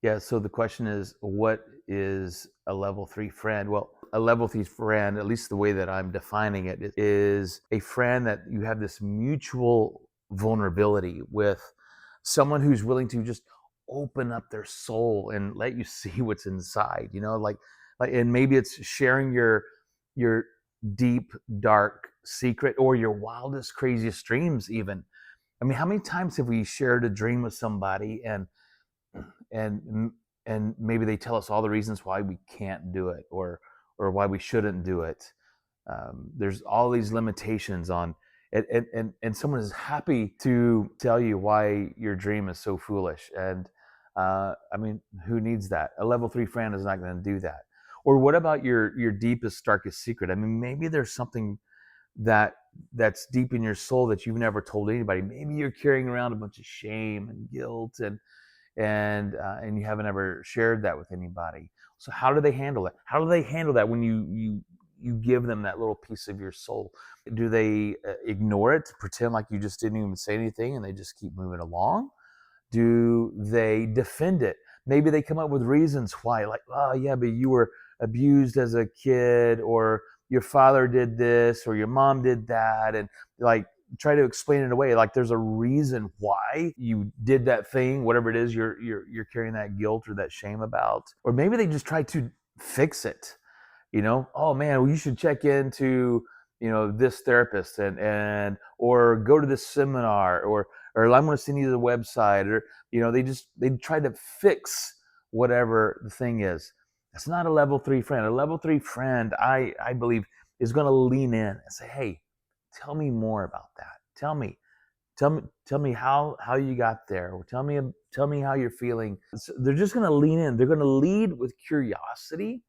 Yeah, so the question is, what is a level three friend? Well, a level three friend, at least the way that I'm defining it, is a friend that you have this mutual vulnerability with, someone who's willing to just open up their soul and let you see what's inside, and maybe it's sharing your deep, dark secret or your wildest, craziest dreams even. I mean, how many times have we shared a dream with somebody and and maybe they tell us all the reasons why we can't do it, or why we shouldn't do it. There's all these limitations on it, and someone is happy to tell you why your dream is so foolish. And I mean, who needs that? A level three friend is not going to do that. Or what about your deepest, darkest secret? I mean, maybe there's something that that's deep in your soul that you've never told anybody. Maybe you're carrying around a bunch of shame and guilt, and you haven't ever shared that with anybody. So how do they handle that? How do they handle that when you give them that little piece of your soul? Do they ignore it, pretend like you just didn't even say anything, and they just keep moving along? Do they defend it? Maybe they come up with reasons why, like, oh yeah, but you were abused as a kid, or your father did this, or your mom did that, and like try to explain it away. Like there's a reason why you did that thing, whatever it is you're carrying that guilt or that shame about. Or maybe they just try to fix it. Oh man, well, you should check into this therapist, and or go to this seminar, or I'm going to send you the website, or they try to fix whatever the thing is. That's not a level three friend. A level three friend, I believe, is going to lean in and say, hey, tell me more about that. Tell me how you got there, or tell me how you're feeling. So they're just going to lean in. They're going to lead with curiosity.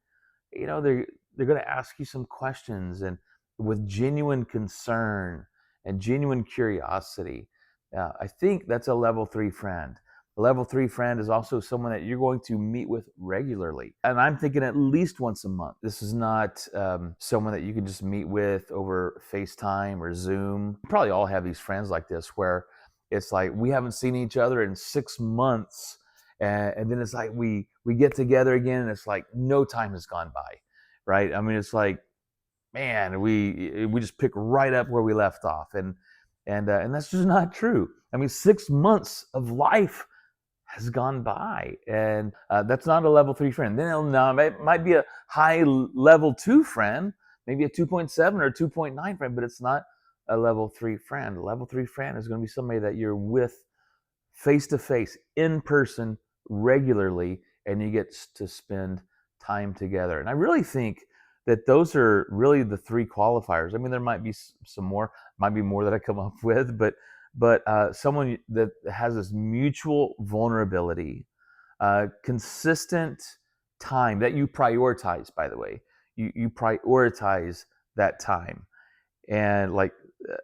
They're going to ask you some questions, and with genuine concern and genuine curiosity. I think that's a level three friend. A level three friend is also someone that you're going to meet with regularly, and I'm thinking at least once a month. This is not someone that you can just meet with over FaceTime or Zoom. You probably all have these friends like this, where it's like we haven't seen each other in 6 months, and then it's like we get together again, and it's like no time has gone by, right? I mean, it's like, man, we just pick right up where we left off, and that's just not true. I mean, 6 months of life has gone by, and that's not a level three friend. Then now it might be a high level two friend, maybe a 2.7 or 2.9 friend, but it's not a level three friend. A level three friend is going to be somebody that you're with face to face, in person, regularly, and you get to spend time together. And I really think that those are really the three qualifiers. I mean, there might be some more, might be more that I come up with, but someone that has this mutual vulnerability, consistent time that you prioritize. By the way, you prioritize that time, and like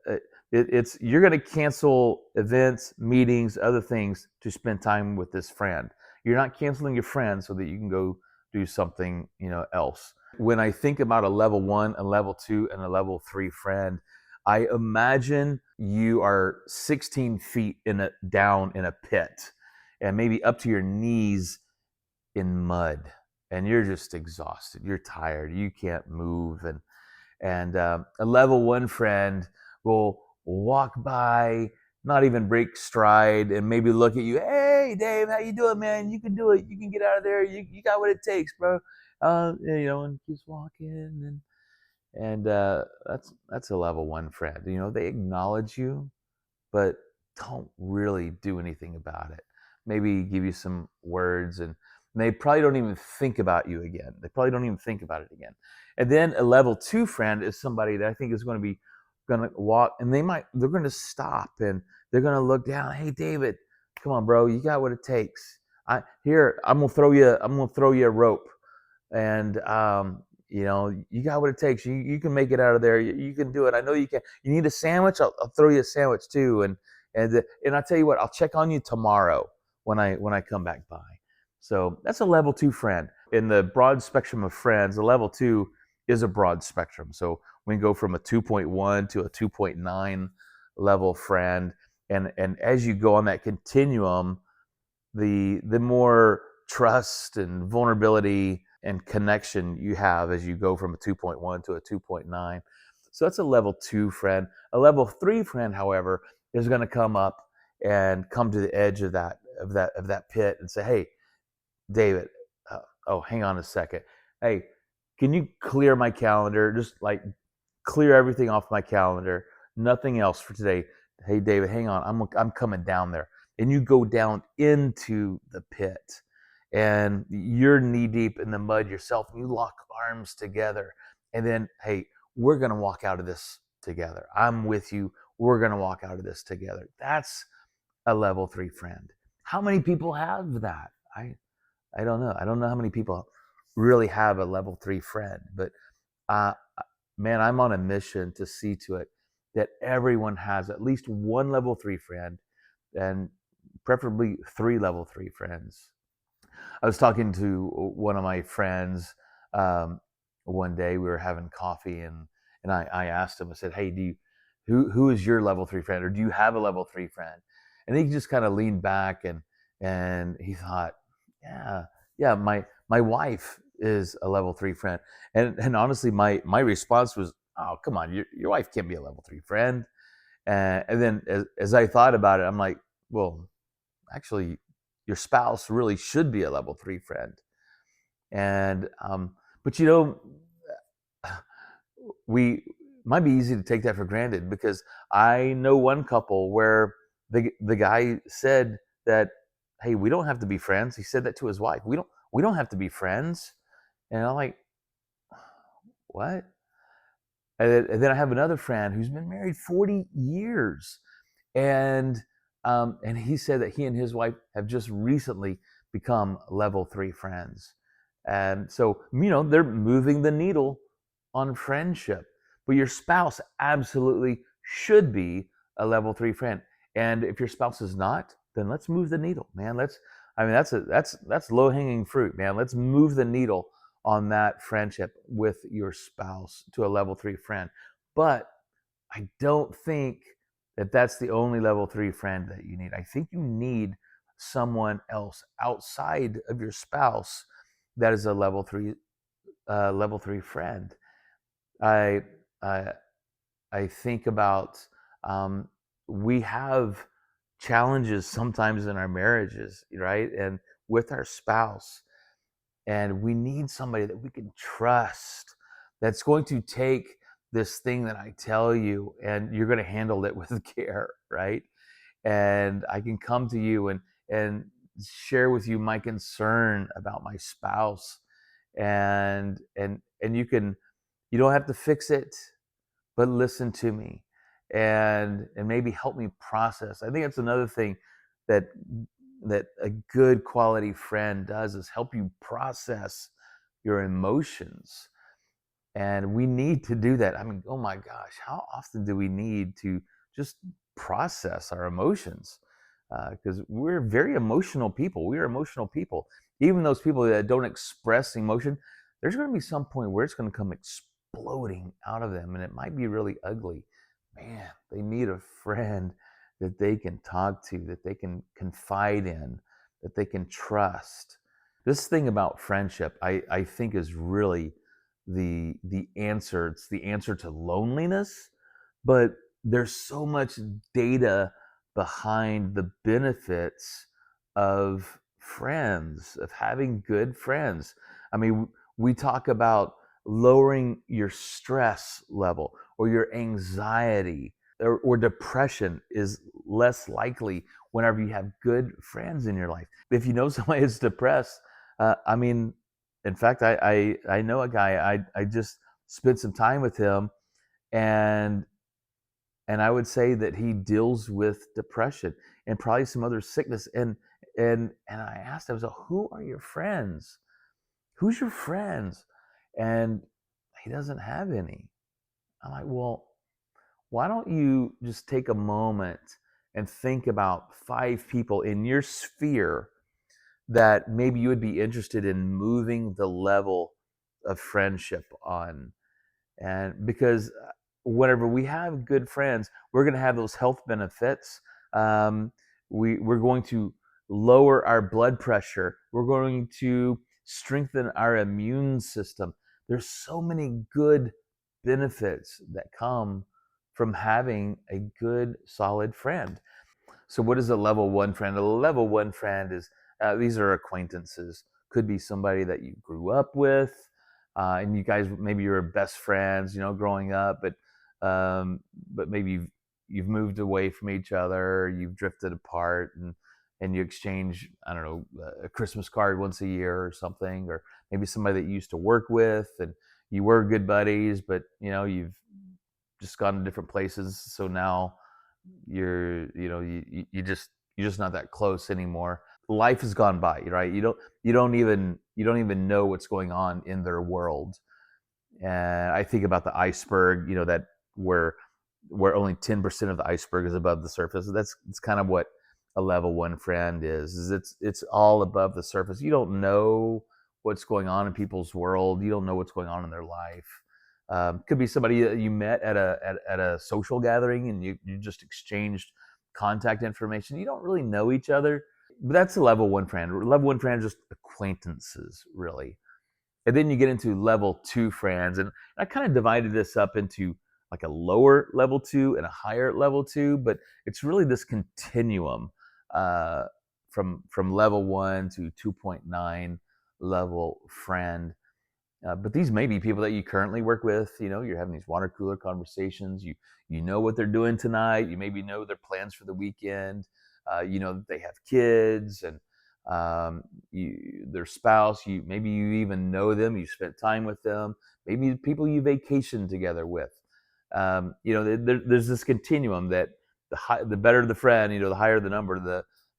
uh, it's you're going to cancel events, meetings, other things to spend time with this friend. You're not canceling your friend so that you can go do something else. When I think about a level one, a level two, and a level three friend, I imagine you are 16 feet down in a pit, and maybe up to your knees in mud, and you're just exhausted, you're tired, you can't move. And a level one friend will walk by, not even break stride, and maybe look at you. Hey, Dave, how you doing, man? You can do it. You can get out of there. You got what it takes, bro. And keeps walking, and that's a level one friend. They acknowledge you, but don't really do anything about it. Maybe give you some words, and they probably don't even think about you again. They probably don't even think about it again. And then a level two friend is somebody that I think is going to walk, and they're going to stop, and they're going to look down. Hey, David, come on, bro, you got what it takes. I'm gonna throw you a rope, and you got what it takes. You can make it out of there. You can do it. I know you can. You need a sandwich? I'll throw you a sandwich too. And I tell you what, I'll check on you tomorrow when I come back by. So that's a level two friend. In the broad spectrum of friends, a level two is a broad spectrum. So we can go from a 2.1 to a 2.9 level friend. And as you go on that continuum, the more trust and vulnerability and connection you have as you go from a 2.1 to a 2.9. So that's a level 2 friend. A level 3 friend, however, is going to come up and come to the edge of that pit and say, "Hey, David, oh, hang on a second. Hey, can you clear my calendar? Just like clear everything off my calendar. Nothing else for today. Hey, David, hang on. I'm coming down there." And you go down into the pit, and you're knee deep in the mud yourself. And you lock arms together, and then, hey, we're gonna walk out of this together. I'm with you. We're gonna walk out of this together. That's a level 3 friend. How many people have that? I don't know. I don't know how many people really have a level 3 friend, but uh, man, I'm on a mission to see to it that everyone has at least one level 3 friend, and preferably 3 level 3 friends. I was talking to one of my friends one day. We were having coffee, and I asked him. I said, "Hey, who is your level 3 friend, or do you have a level 3 friend?" And he just kind of leaned back and he thought, "Yeah, yeah, my wife is a level 3 friend." And honestly, my response was, "Oh, come on, your wife can't be a level 3 friend." And then as I thought about it, I'm like, "Well, actually, your spouse really should be a level 3 friend." And but we might be easy to take that for granted, because I know one couple where the guy said that, "Hey, we don't have to be friends." He said that to his wife. We don't have to be friends. And I'm like, "What?" And then I have another friend who's been married 40 years, and he said that he and his wife have just recently become level 3 friends. And so, they're moving the needle on friendship. But your spouse absolutely should be a level 3 friend. And if your spouse is not, then let's move the needle, man. That's low hanging fruit, man. Let's move the needle on that friendship with your spouse to a level 3 friend. But I don't think that that's the only level 3 friend that you need. I think you need someone else outside of your spouse that is a level 3 friend. I I, I think about, um, we have challenges sometimes in our marriages, right? And with our spouse, and we need somebody that we can trust, that's going to take this thing that I tell you, and you're going to handle it with care, right? And I can come to you and share with you my concern about my spouse, and you don't have to fix it, but listen to me, and maybe help me process. I think that's another thing that a good quality friend does, is help you process your emotions. And we need to do that. I mean, oh my gosh, how often do we need to just process our emotions? Because we're very emotional people. We are emotional people. Even those people that don't express emotion, there's going to be some point where it's going to come exploding out of them, and it might be really ugly. Man, they need a friend that they can talk to, that they can confide in, that they can trust. This thing about friendship, I think, is really the answer. It's the answer to loneliness, but there's so much data behind the benefits of friends, of having good friends. I mean, we talk about lowering your stress level, or your anxiety, or depression is less likely whenever you have good friends in your life. If you know somebody is depressed, I mean, in fact, I know a guy. I just spent some time with him, and I would say that he deals with depression and probably some other sickness. And I asked him, so who are your friends? Who's your friends? And he doesn't have any. I'm like, well, why don't you just take a moment and think about 5 people in your sphere that maybe you would be interested in moving the level of friendship on. And because whenever we have good friends, we're going to have those health benefits. Um, we're going to lower our blood pressure. We're going to strengthen our immune system. There's so many good benefits that come from having a good, solid friend. So, what is a level one friend? A level one friend is these are acquaintances. Could be somebody that you grew up with, and you guys maybe you're best friends, growing up, but maybe you've moved away from each other, you've drifted apart, and you exchange, I don't know, a Christmas card once a year or something, or maybe somebody that you used to work with, and you were good buddies, but you've just gone to different places, so now you're just not that close anymore. Life has gone by, right? You don't even know what's going on in their world. And I think about the iceberg, that where only 10% of the iceberg is above the surface. It's kind of what a level one friend is it's all above the surface. You don't know what's going on in people's world. You don't know what's going on in their life. Could be somebody that you met at a social gathering, and you just exchanged contact information. You don't really know each other, but that's a level one friend. Level one friend is just acquaintances, really. And then you get into level two friends, and I kind of divided this up into like a lower level two and a higher level two, but it's really this continuum uh, from level one to 2.9 level friend. But these may be people that you currently work with. You're having these water cooler conversations. You know what they're doing tonight. You maybe know their plans for the weekend. You know that they have kids and their spouse. Maybe you even know them. You spent time with them. Maybe people you vacation together with. There's this continuum that the better the friend, the higher the number,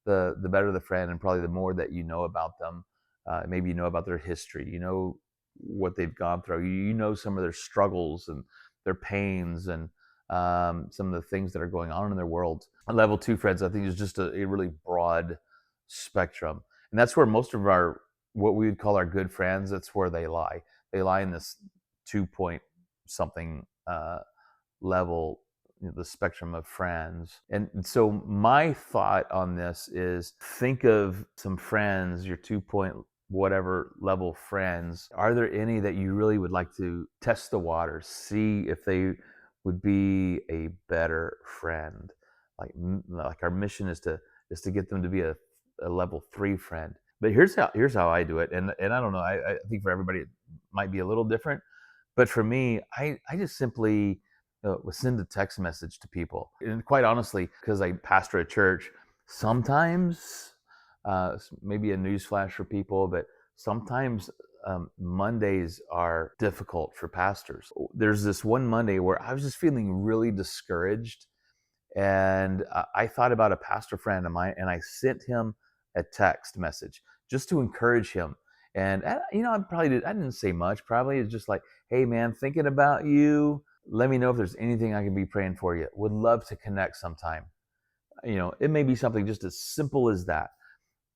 the better the friend, and probably the more that you know about them. Maybe you know about their history. You know what they've gone through. You know some of their struggles and their pains and some of the things that are going on in their world. Level two friends, I think, is just a really broad spectrum, and that's where most of our what we would call our good friends. That's where they lie. They lie in this 2 point something level, the spectrum of friends. And so my thought on this is think of some friends, your 2 point whatever level friends. Are there any that you really would like to test the waters, see if they would be a better friend? Like our mission is to get them to be a level three friend. But here's how I do it, and I don't know. I think for everybody it might be a little different, but for me, I just simply send a text message to people. And quite honestly, because I pastor a church, sometimes, maybe a newsflash for people, but sometimes Mondays are difficult for pastors. There's this one Monday where I was just feeling really discouraged. And I thought about a pastor friend of mine, and I sent him a text message just to encourage him. And I didn't say much. Probably it's just like, "Hey, man, thinking about you. Let me know if there's anything I can be praying for you. Would love to connect sometime." It may be something just as simple as that.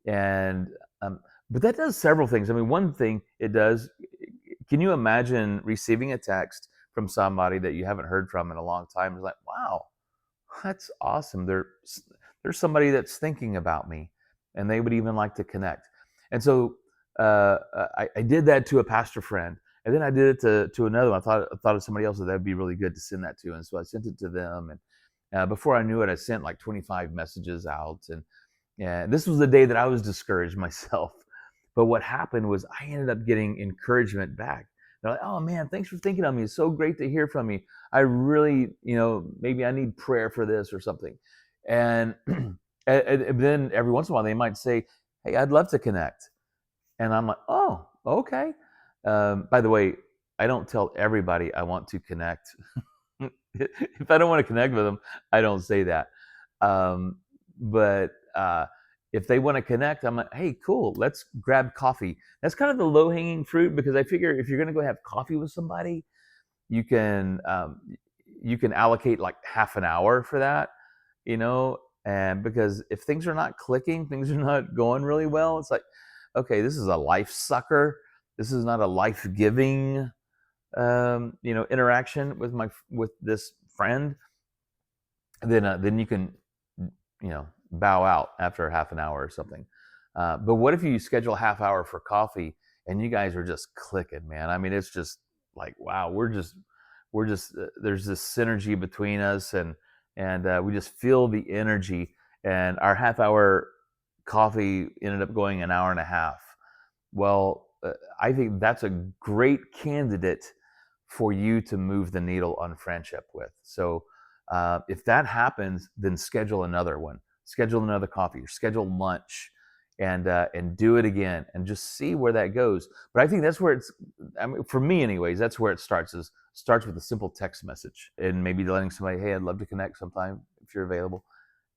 And but that does several things. I mean, one thing it does. Can you imagine receiving a text from somebody that you haven't heard from in a long time? It's like, wow, that's awesome. There's somebody that's thinking about me, and they would even like to connect. And so I did that to a pastor friend, and then I did it to another one. I thought of somebody else that'd be really good to send that to, and so I sent it to them. And before I knew it, I sent like 25 messages out, and this was the day that I was discouraged myself. But what happened was I ended up getting encouragement back. They're like, "Oh man, thanks for thinking of me. It's so great to hear from you. I really, maybe I need prayer for this or something." And, and then every once in a while they might say, "Hey, I'd love to connect." And I'm like, "Oh, okay." By the way, I don't tell everybody I want to connect. If I don't want to connect with them, I don't say that. But if they want to connect, I'm like, "Hey, cool, let's grab coffee." That's kind of the low hanging fruit, because I figure if you're going to go have coffee with somebody, you can allocate like half an hour for that, and because if things are not clicking, things are not going really well, it's like, okay, this is a life sucker. This is not a life giving interaction with this friend. Then you can bow out after half an hour or something. But what if you schedule a half hour for coffee and you guys are just clicking, man? I mean, it's just like, wow, we're just there's this synergy between us, and we just feel the energy. And our half hour coffee ended up going an hour and a half. Well, I think that's a great candidate for you to move the needle on friendship with. So if that happens, then schedule another one, schedule another coffee, or schedule lunch, and do it again, and just see where that goes. But I think that's where it's. I mean, for me, anyways, that's where it starts. Is starts with a simple text message, and maybe letting somebody, "Hey, I'd love to connect sometime if you're available,"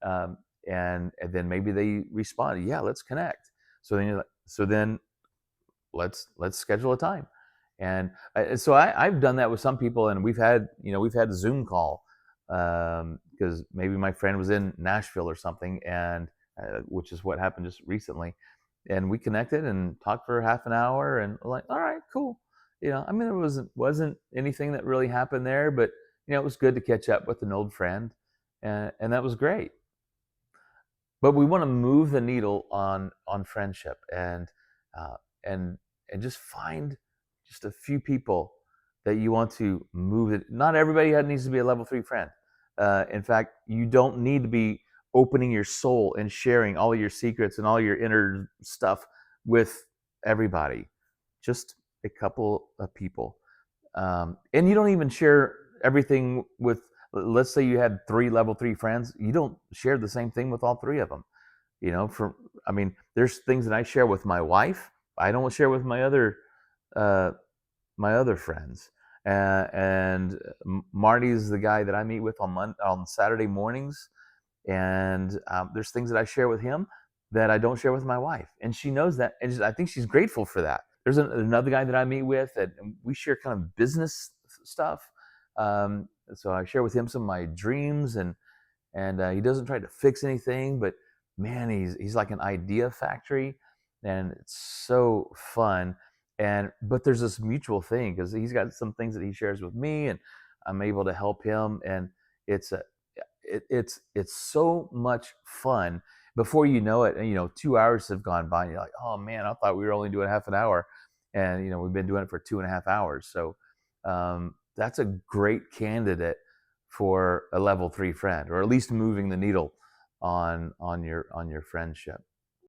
um, and then maybe they respond, "Yeah, let's connect." So then you're like, so then let's schedule a time. And so I've done that with some people, and we've had a Zoom call because maybe my friend was in Nashville or something, and which is what happened just recently, and we connected and talked for half an hour, and like, all right, cool. I mean, there wasn't anything that really happened there, but it was good to catch up with an old friend, and that was great. But we want to move the needle on friendship, uh, and and just find just a few people that you want to move it. Not everybody needs to be a level 3 friend. In fact, you don't need to be opening your soul and sharing all of your secrets and all your inner stuff with everybody. Just a couple of people. And you don't even share everything with, let's say you had 3 level 3 friends, you don't share the same thing with all 3 of them. For I mean, there's things that I share with my wife I don't share with uh, my other friends. And Marty's the guy that I meet with on Saturday mornings, and there's things that I share with him that I don't share with my wife, and she knows that, and I think she's grateful for that. There's another guy that I meet with, that we share kind of business stuff. So I share with him some of my dreams, and he doesn't try to fix anything, but man, he's like an idea factory, and it's so fun. And but there's this mutual thing because he's got some things that he shares with me, and I'm able to help him, and it's a it's so much fun. Before you know it, 2 hours have gone by, and you're like, oh man, I thought we were only doing half an hour, and we've been doing it for 2.5 hours. So that's a great candidate for a level 3 friend, or at least moving the needle on your friendship.